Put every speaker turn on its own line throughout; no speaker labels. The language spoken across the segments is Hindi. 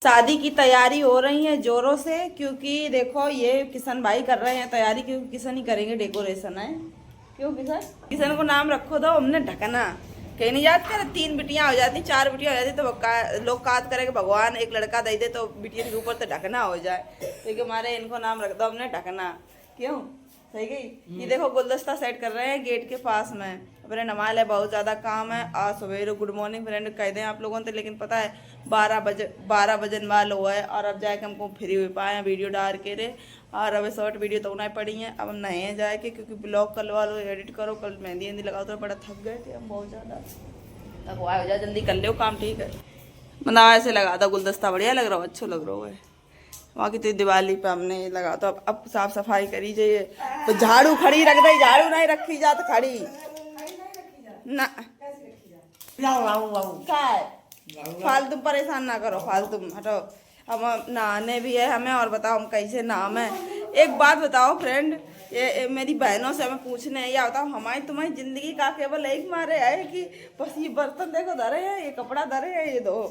शादी की तैयारी हो रही है जोरों से, क्योंकि देखो ये किशन भाई कर रहे हैं तैयारी, क्योंकि किशन ही करेंगे डेकोरेशन है। क्यों किशन? किशन को नाम रखो तो हमने ढकना कहीं नहीं जाते कर, 3 बिटियां हो जाती, 4 बिटियां हो जाती तो लोग कात करे कि भगवान एक लड़का दे दे तो बिटिया के ऊपर तो ढकना हो जाए, तो हमारे इनको नाम रख दो हमने ढकना। क्यों? सही गई। ये देखो गुलदस्ता सेट कर रहे हैं गेट के पास में। फ्रेंड हमारे बहुत ज़्यादा काम है। आज सवेरे गुड मॉर्निंग फ्रेंड कह दें आप लोगों से, लेकिन पता है 12 बजन वाला हुआ है और अब जाके हमको फ्री हो पाए वीडियो डाल के रे। और अब शॉर्ट वीडियो तो नहीं पड़ी है, अब हम नए जाए के, क्योंकि ब्लॉग कल वालो एडिट करो, कल मेहंदी लगाओ तो बड़ा थक गए थे हम बहुत ज़्यादा। अब हो जाए जल्दी कर लो काम, ठीक है। मतलब ऐसे लगा था गुलदस्ता बढ़िया लग रहा हो, अच्छा लग रहा है। वहाँ की तो दिवाली पे हमने ये लगा तो अब साफ सफाई करी जाइए, तो झाड़ू खड़ी रख दे, झाड़ू नहीं रखी जात खड़ी ना। फालतू परेशान ना करो, फालतू हटो। हम नहाने भी है हमें, और बताओ हम कैसे नाम है। एक बात बताओ फ्रेंड, ये मेरी बहनों से हमें पूछने है, या बताओ हमारी तुम्हारी जिंदगी का केवल एक मारे है कि बस ये बर्तन देखो धरे हैं, ये कपड़ा धरे हैं, ये दो।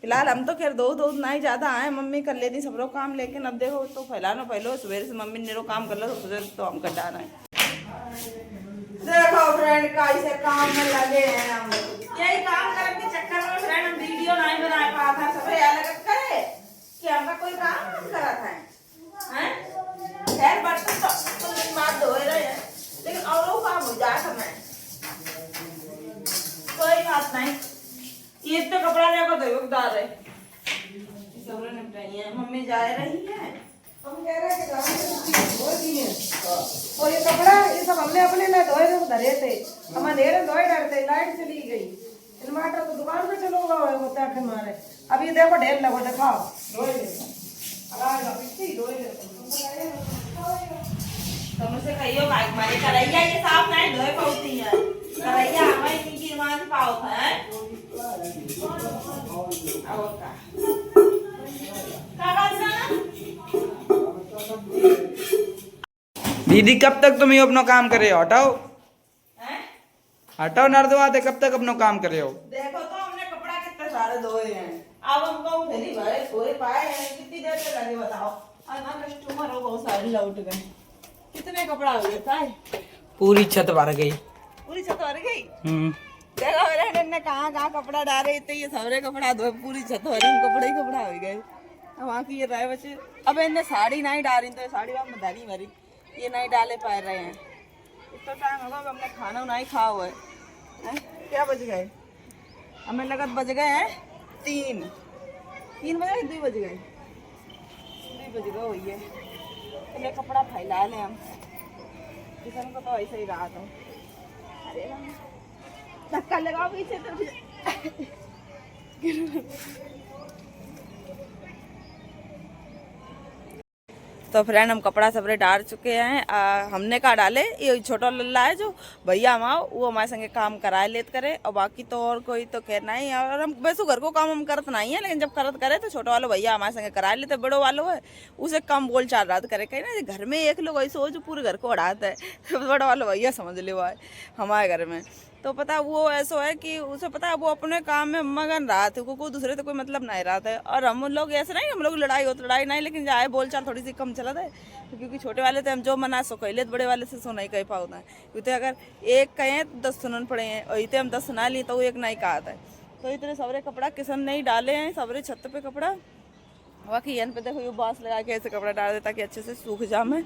फिलहाल हम तो खैर दो ना ही ज्यादा आए, मम्मी कर लेती सब लोग काम, लेकिन अब देखो तो फैलानो पहले सवेरे से मम्मी ने काम कर लो तो हम कर डाला है। देखो फ्रेंड कैसे काम में लगे हैं हम, यही काम करने के चक्कर में फ्रेंड हम वीडियो नहीं बना पा था, सब अलग करे कि हमका कोई काम नहीं करा था हैं। खैर बर्तन तो दिन बाद धोए रहे हैं, लेकिन और वो काम हो जाए हमें, कोई बात नहीं। ये तो कपड़ा देखो तो डाल रहे कपड़े निपटाई है, मम्मी जा रही है।
हम कह रहे हैं कि गाँव में धोए दिए और ये कपड़ा ये सब हमने अपने लिए धोए थे धरे थे, हम अंधेरे धोए डरते, लाइट चली गई, इन्वर्टर तो दुकान पे चलो होता है हमारे। अब ये देखो ढेर लगो, दिखाओ धोए
तुमसे कहियो बाइक मारे करैया ये साफ नहीं धोए पाती है, करैया हमें इनकी मान पाओ है। और
दीदी कब तक तुम ये अपना काम करे हो? हटाओ हटाओ नर्द आते, कब तक अपना काम करे हो?
देखो तो हमने कपड़ा कितने सारे धोए हैं, अब हमको फिर भाई धोए पाए हैं, कितनी देर से लगे बताओ। और ना कस्टमर हो बहुत सारे लौट गए, कितने कपड़ा हो गया था,
पूरी छत भर गई,
पूरी छत भर गई। देखो मेरे ने कहाँ कपड़ा डाले थे, ये सारे कपड़ा धोए, पूरी छत भरी कपड़े ही कपड़ा हो गए। अब वहाँ की ये रहे बच्चे, अब इन्हें साड़ी नहीं डाली तो साड़ी वहाँ में धरी भरी, ये नहीं डाले पा रहे हैं। इतना टाइम होगा हमने खाना नहीं खा हुआ है। क्या बज गए? हमें लगत बज गए हैं 3 बजे 2 बज गए, 2 बज गए वही है। पहले कपड़ा फैला लें हम, किसान को तो ऐसे ही रहा था। अरे धक्का लगाओ पीछे तो तो फ्रेंड हम कपड़ा सबरे डाल चुके हैं। हमने कहा डाले, ये छोटा लल्ला है जो भैया हमारा, वो हमारे संगे काम कराए लेत करे, और बाकी तो और कोई तो खैर नहीं। और हम वैसे घर को काम हम करत नहीं है, लेकिन जब करत करे तो छोटा वाला भैया हमारे संगे कराए लेते, बड़ो वालो है उसे कम बोल चाल रहा करे, कहीं ना घर में एक लोग ऐसे हो जो पूरे घर को उड़ाता है बड़ा वाला भैया समझ ले हुआ है हमारे घर में। तो पता वो ऐसा है कि उसे पता है वो अपने काम में मगन रहा था, कोई दूसरे तो कोई मतलब नहीं रहा था। और हम लोग ऐसे नहीं, हम लोग लड़ाई हो तो लड़ाई नहीं, लेकिन जाए बोल चाल थोड़ी सी कम चला था, क्योंकि छोटे वाले थे हम जो मना सो कहले, बड़े वाले से सो नहीं कह पाता है, क्योंकि अगर एक कहें तो 10 सुनन पड़े हैं, और इतने हम 10 सुना लिए तो वो एक नहीं कहा था। तो इतने सबरे कपड़ा किसन नहीं डाले हैं, सबरे छत पे कपड़ा बाकी यन पे देखो ये बांस लगा के ऐसे कपड़ा डाल देता कि अच्छे से सूख जामे,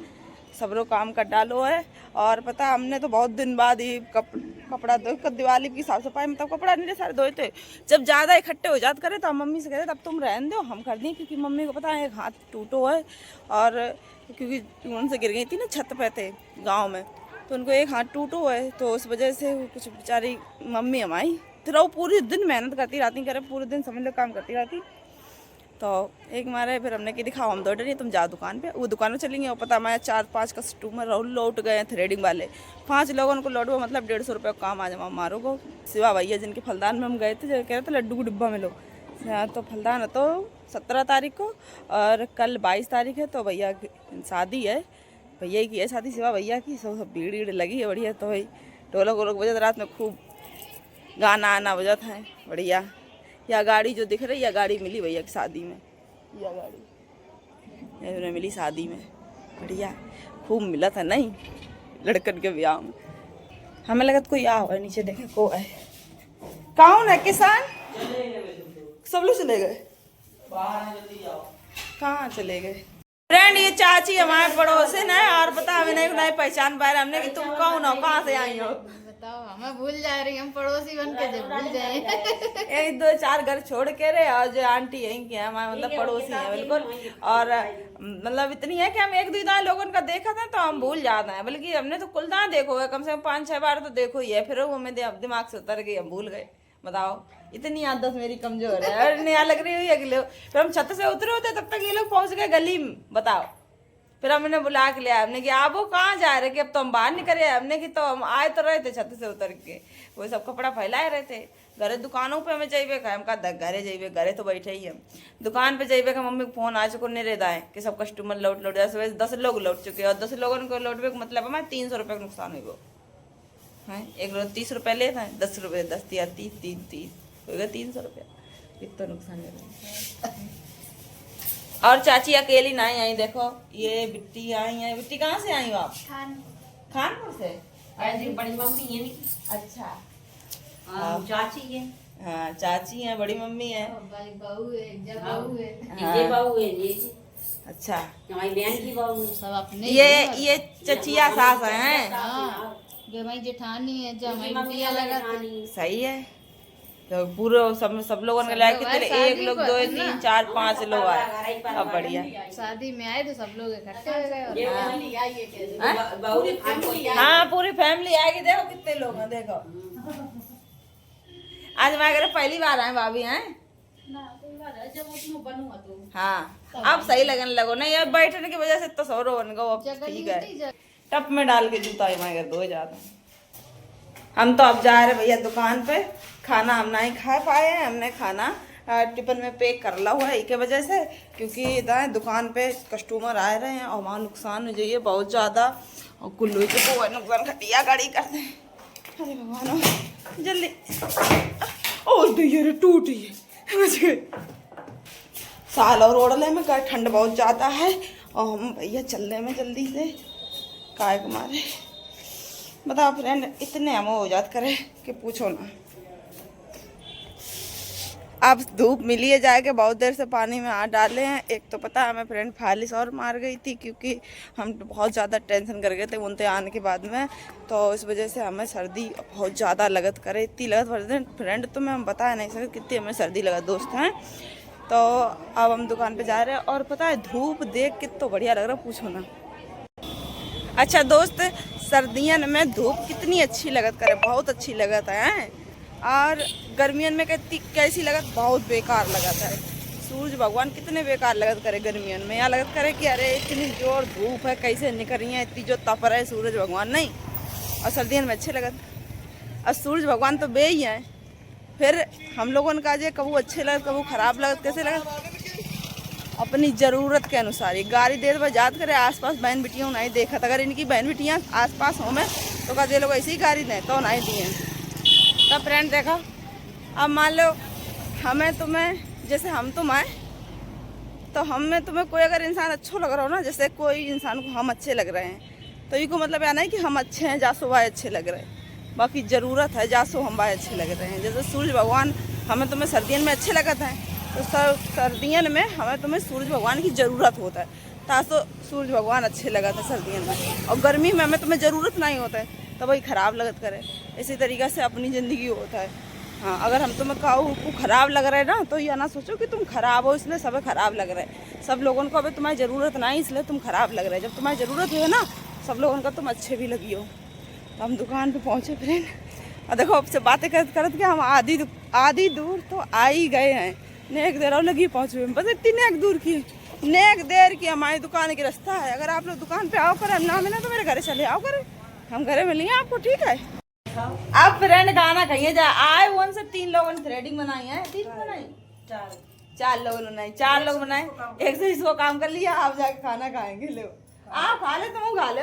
सब लोग काम कर डालो है। और पता हमने तो बहुत दिन बाद ही कपड़ा धो, दिवाली की साफ सफाई में तब कपड़ा नहीं सारे धोए थे। जब ज़्यादा इकट्ठे हो जाते करे तो हम मम्मी से कहते तब तुम रहने दो हम कर दें, क्योंकि मम्मी को पता है एक हाथ टूटो है, और क्योंकि उनसे गिर गई थी ना, छत पे थे गाँव में, तो उनको एक हाथ टूटो है, तो उस वजह से कुछ बेचारी मम्मी हमारी तो वो पूरे दिन मेहनत करती रहती, करे पूरे दिन समझ लो काम करती रहती। तो एक मारे फिर हमने कि दिखाओ हम दौड़ रही तुम जाओ दुकान पे, वो दुकान में चलेंगे, और पता हमारे 4-5 कस्टमर लौट गए हैं थ्रेडिंग वाले, 5 लोगों को लौटो मतलब 150 रुपये काम आ जाओ मारो को। शिवा भैया जिनके फलदान में हम गए थे, कह रहे थे लड्डू को डिब्बा में लो, तो फलदान है तो 17 तारीख को, और कल 22 तारीख है, तो भैया शादी है, भैया की है शादी, शिवा भैया की, सब भीड़ लगी है बढ़िया। तो भाई ढोलक वोलक बजत, रात में खूब गाना आना बजत है बढ़िया। या गाड़ी जो दिख रही है गाड़ी मिली भैया की शादी में। यह गाड़ी ये मिली शादी में, बढ़िया खूब मिला था नहीं लड़कन के ब्याह में। हमें लगा कोई आ हुआ नीचे, देखे को है कौन है किसान, सब लोग चले गए, कहाँ चले गए। फ्रेंड ये चाची हमारे पड़ोसी ना, और पता हमें नहीं पहचान पाए हमने कि तुम कौन हो, कहाँ से आई हो
बताओ। हमें भूल जा रही, हम पड़ोसी बन के जब भूल जाए।
एक दो चार घर छोड़ के रहे, और जो आंटी यहीं के हमारे मतलब पड़ोसी है बिल्कुल। और मतलब इतनी है कि हम एक दो लोगों का देखा था तो हम भूल जाते हैं, बल्कि हमने तो कुल दां देखो है, कम से कम 5-6 बार तो देखो ही है, फिर वो हमें दिमाग से उतर गई, हम भूल गए। बताओ इतनी याददाश्त मेरी कमजोर है। और नया लग रही हुई अगले, फिर हम छत से उतरे होते तब तक ये लोग पहुंच गए गली में। बताओ फिर हमने बुला के लिया, हमने कि आप वो कहाँ जा रहे कि अब तो हम बाहर निकले, हमने कि तो हम आए तो रहे थे छत से उतर के, वो सब कपड़ा फैलाए रहे थे। घरे दुकानों पे हमें जाइए का, हम कहा घरे जाइए, घरे तो बैठे ही हम दुकान पे जाइए का। मम्मी को फोन आ चुको नहीं रहता है कि सब कस्टमर लौट 10 लोग लौट चुके, और 10 लोगों को लौटने का मतलब हमारे 300 रुपये का नुकसान हुई। वो है एक लोग 30 रुपये लेता है, 10 रुपये 10 या 30 होगा 300 रुपया, कितना नुकसान ले रहे हैं। और चाची अकेली नहीं आई, देखो ये बिट्टी आई है। बिट्टी कहाँ से आई हो आप? खानपुर से।
बड़ी मम्मी है नहीं।
अच्छा
चाची है।
हाँ चाची है, बड़ी मम्मी है,
भाई बहू है, जब बहू है,
ये बहू है ये।
अच्छा
हमारी बहन की बहू।
सब अपने
ये चचिया सास है।
हाँ जो हमारी जेठानी है, जो हमारी बिटिया लगा
सही है। तो पूरे सब लोगों ने लाया कितने, एक लोग 2 3 4 5 लोग आए, अब बढ़िया।
शादी में आए तो सब लोग इकट्ठे हो गए।
हाँ पूरी फैमिली आएगी, देखो कितने लोग हैं, देखो आज हमारे घर पहली बार आए भाभी हैं। हाँ अब सही लगने लगो ना, यार बैठने की वजह से तो सौरो बन गो, अब ठीक है। टप में डाल के जूता हमारे घर धो जाते हैं। हम तो अब जा रहे भैया दुकान पे, खाना हम नहीं खा पाए हैं, हमने खाना टिफिन में पैक कर ला हुआ है इके वजह से, क्योंकि दुकान पे कस्टमर आ रहे हैं और वहाँ नुकसान हो जाइए बहुत ज़्यादा, और कुल्लू को नुकसान खटिया गाड़ी करते हैं। अरे भगवान जल्दी, ओ रे टूटी है साल और ओढ़ले में का ठंड बहुत ज़्यादा है, और हम भैया चलने में जल्दी से काय को मारे। बताओ फ्रेंड इतने हम हो जात करे कि पूछो ना। अब धूप मिली है जाके, बहुत देर से पानी में हाथ डाले हैं। एक तो पता है हमें फ्रेंड फालिश और मार गई थी, क्योंकि हम बहुत ज़्यादा टेंशन कर गए थे उनते आने के बाद में, तो इस वजह से हमें सर्दी बहुत ज़्यादा लगत करे, इतनी लगत फ्रेंड तो मैं हम बता नहीं सकते कितनी हमें सर्दी लगत दोस्त हैं। तो अब हम दुकान पे जा रहे हैं, और पता है धूप देख कितना बढ़िया लग रहा है, पूछो ना। अच्छा दोस्त सर्दियों में धूप कितनी अच्छी लगत करे, बहुत अच्छी लगत है, और गर्मियों में कैसी लगत, बहुत बेकार लगत है। सूरज भगवान कितने बेकार लगत करे गर्मियों में, यहाँ लगत करे कि अरे इतनी जोर धूप है कैसे निकल रही है, इतनी जो तप रहे सूरज भगवान नहीं, और सर्दियों में अच्छे लगत। और सूरज भगवान तो बे ही हैं, फिर हम लोगों का जो कबू अच्छे लगत कबू खराब लगत, कैसे लगत अपनी ज़रूरत के अनुसार। ये गाड़ी देर पर याद करे आसपास बहन बिटियों नहीं देखा, अगर इनकी बहन बिटियाँ आसपास हो में तो कहते लोग ऐसी ही गाड़ी दें तो नहीं दिए। तो फ्रेंड देखो, अब मान लो हमें तुम्हें जैसे हम तुम आए, तो हम में तुम्हें कोई अगर इंसान अच्छा लग रहा हो ना, जैसे कोई इंसान को हम अच्छे लग रहे हैं, तो ये को मतलब यह नहीं कि हम अच्छे हैं जासो भाई अच्छे लग रहे हैं, बाकी ज़रूरत है जासो हम भाई अच्छे लग रहे हैं। जैसे सूरज भगवान हमें तुम्हें सर्दियों में अच्छे लगते हैं, तो सर्दियों में हमें तुम्हें सूरज भगवान की ज़रूरत होता है, तासो सूरज भगवान अच्छे लगते हैं सर्दियों में, और गर्मी में हमें तुम्हें ज़रूरत नहीं होता है तो वही ख़राब लगत करे। इसी तरीक़े से अपनी ज़िंदगी होता है। हाँ अगर हम तुम्हें को ख़राब लग रहा है ना, तो यह ना सोचो कि तुम ख़राब हो इसलिए सब ख़राब लग रहा है। सब लोगों को अभी तुम्हारी ज़रूरत नहीं इसलिए तुम ख़राब लग रहे है, जब तुम्हारी ज़रूरत है ना सब लोगों को तुम अच्छे भी लगी हो। तो हम दुकान पे पहुँचे फ्रेंड, और देखो अब से बातें करते कि हम आधी दूर तो आ ही गए हैं, नेक देर और लगी पहुँचे, बस इतनी नेक देर की हमारी दुकान की रास्ता है। अगर आप लोग दुकान पे आओ करें ना मिले तो मेरे घर चले आओ करें, हम घरे मिलेंगे आपको, ठीक है। अब फ्रेंड गाना कहिए जा आए वन से 3 लोगों ने थ्रेडिंग बनाई है, 3 बनाई 4 लोगों ने बनाई, 4 लोग बनाए, एक से इसको काम कर लिया। आप जाके खाना खाएंगे, लो आप खा ले, तुम खा लो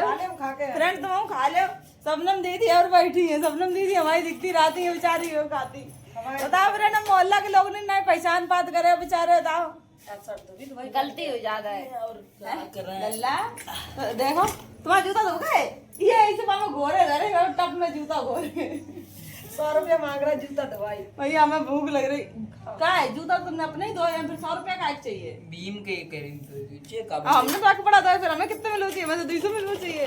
फ्रेंड, तुम खा लो। सबनम दीदी और बैठी है, सबनम दीदी हमारी दिखती रहती है बेचारी, वो खाती। बताओ फ्रेंड हम मोहल्ला के लोग ने नहीं पहचान पात करे बेचारे, बताओ गलती हो जाता है लल्ला देखो तुम्हारा जूता धो गए ये ऐसे पापा घोरे घरे टप में जूता घोरे
100 रुपया मांग रहा जूता दवाई।
भैया हमें भूख लग रही का है जूता तुमने अपने ही धोया फिर 100 रुपया का चाहिए
बीम के करीब
हमने तो आके पड़ा था फिर हमें कितने मिलो चाहिए मैं तो 200 मिलो चाहिए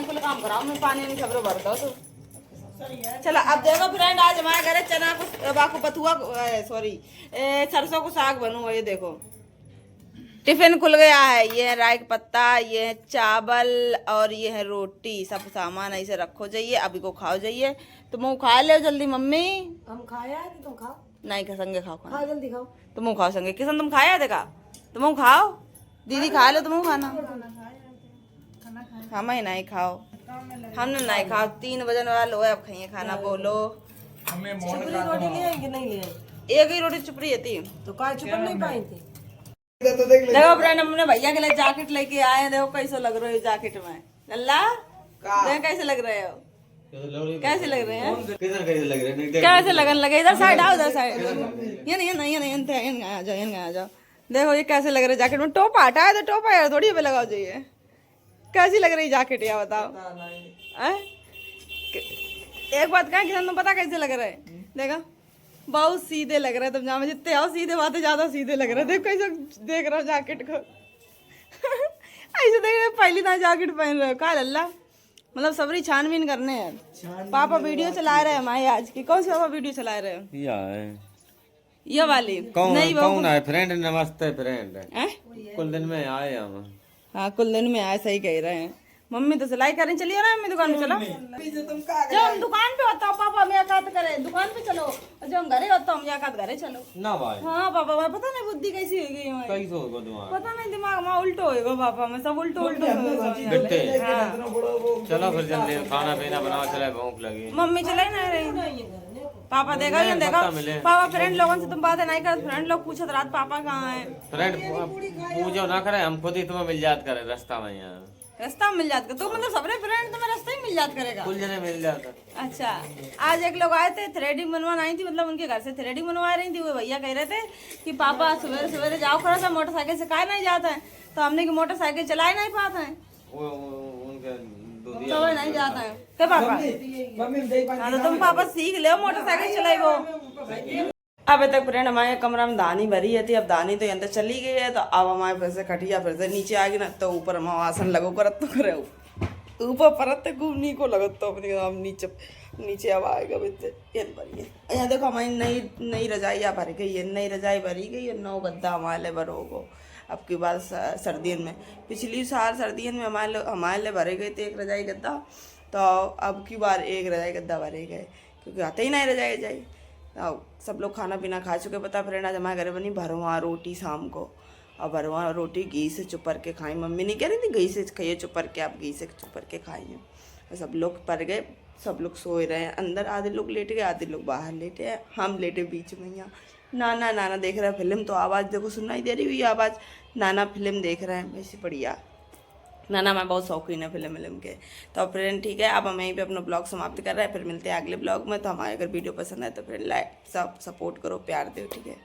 कुल काम कराओ मैं पानी नहीं खबरों भर दो तो चलो अब देखो फ्रेंड आज हमारे घर चना को बाकू बथुआ सॉरी सरसों को साग बनूंगा ये देखो टिफिन खुल गया है ये है राई का पत्ता ये है चावल और ये है रोटी सब सामान ऐसे रखो जाइए अभी को खाओ जाइए तुम खा ले जल्दी मम्मी
हम खाया है तुम खाओ।
नहीं खा संगे खाओ खाना
खा जल्दी खाओ।
तुम खाओ संगे किशन तुम खाया देखा तुम खाओ दीदी खा लो तुम खाना हम ही नहीं खाओ हमने नहीं खाओ 3 बजे वाले हो अब खाइए खाना बोलो
चिपरी रोटी ले आएंगे नहीं ले आएंगे
एक ही रोटी चुपड़ी थी
तो काय चुप नहीं पाई थी।
देखो फ्रेंड हमने भैया के लिए जैकेट लेके आए हैं देखो कैसे लग रहे हो जैकेट में लल्ला देखो कैसे लग रहे हो कैसे लग रहे हैं कैसे लगन लगे इधर साइड आओ उधर साइड ये नहीं आ जाओ देखो ये कैसे लग रहे जैकेट में टोपा हटा है तो टोपा यार थोड़ी पे लगाओ जाइए कैसी लग रही जैकेट या बताओ एक बात कहें किसान तुम पता कैसे लग रहे हैं देखा बहुत सीधे लग रहे तुम जहाँ जितने आओ सीधे बातें ज्यादा सीधे लग रहे देखो कैसे देख रहा हूँ जैकेट को ऐसे देख रहे पहली ना जैकेट पहन रहे हो का लल्ला मतलब सबरी छानबीन करने हैं पापा वीडियो चला रहे हैं हमारे आज की कौन सी पापा वीडियो चला रहे हो ये वाली नहीं
कौन है फ्रेंड नमस्ते फ्रेंड
हैं
कुल दिन में आए हम
हाँ कुल दिन में आए सही कह रहे हैं मम्मी तो सिलाई करने चलिए ना मम्मी दुकान पे चलो जब हम दुकान पे होता हूँ पापा हम याद करे दुकान पे चलो और जब हम घरे होता हम याद घरे चलो
ना भाई
हाँ पापा मैं पता नहीं बुद्धि कैसी हो गई हमारी
कैसे होगा तुम्हारा
पता नहीं दिमाग में उल्टो होगा पापा मैं सब उल्टो
बिट्टे चलो फिर जल्दी खाना पीना बनाओ चले भूख लगी
मम्मी चले नहीं रही पापा देखा ये देखा पापा फ्रेंड लोगों से तुम बातें नहीं कर फ्रेंड लोग पूछत रात पापा कहाँ है
फ्रेंड पूछो ना करे हम खुद ही तुम्हें मिल जात करे रास्ता में यहाँ
रास्ता मिल जाता तो मतलब सबरे फ्रेंड तुम्हें रास्ता ही मिल जात करेगा
कुल जने मिल जाता।
अच्छा आज एक लोग आए थे थ्रेडिंग बनवाने आई थी मतलब उनके घर से थ्रेडिंग बनवा रही थी वो भैया कह रहे थे कि पापा सवेरे सवेरे जाओ खड़ा था मोटरसाइकिल से काहे नहीं जाता है तो हमने की मोटरसाइकिल चला ही नहीं पाता है
उनके
समझ नहीं जाता है क्या पापा हाँ तो तुम पापा सीख ले मोटरसाइकिल चलाई वो अब तक फ्रेंड हमारे कमरा में दानी भरी है थी अब दानी तो अंदर चली गई है तो अब हमारे फिर से खटिया फिर से नीचे आ गई ना तो ऊपर हम आसन लगो करत तो करे ऊपर परत घूमने को लगत तो अपने हम नीचे अब आएगा यहाँ देखो हमारी नई रजाई भर गई है नई रजाई भरी गई है 9 गद्दा हमारे लिए भरो गो अब की बात सर्दियों में पिछली साल सर्दियों में हमारे लिए भरे गए थे 1 रजाई गद्दा तो अब की बार 1 रजाई गद्दा भरे गए क्योंकि आते ही नहीं रजाई जाए सब लोग खाना पीना खा चुके पता फ्रेंड आज हमारे घर बनी भरवा रोटी शाम को और भरवा रोटी घी से चुपर के खाई मम्मी नहीं कह रही थी घी से खाइए चुपर के आप घी से चुपर के खाइए और सब लोग पर गए सब लोग सोए रहे हैं अंदर आधे लोग लेट गए आधे लोग बाहर लेटे हैं हम लेटे बीच में यहाँ नाना देख रहे हैं फिल्म तो आवाज़ देखो सुनाई दे रही हुई आवाज़ नाना फिल्म देख रहे हैं वैसे बढ़िया नाना मैं बहुत शौकीन है फिल्म के तो फ्रेंड ठीक है अब हम यहीं पे अपना ब्लॉग समाप्त कर रहे हैं फिर मिलते हैं अगले ब्लॉग में तो हमारे अगर वीडियो पसंद है तो फिर लाइक सब सपोर्ट करो प्यार दो ठीक है।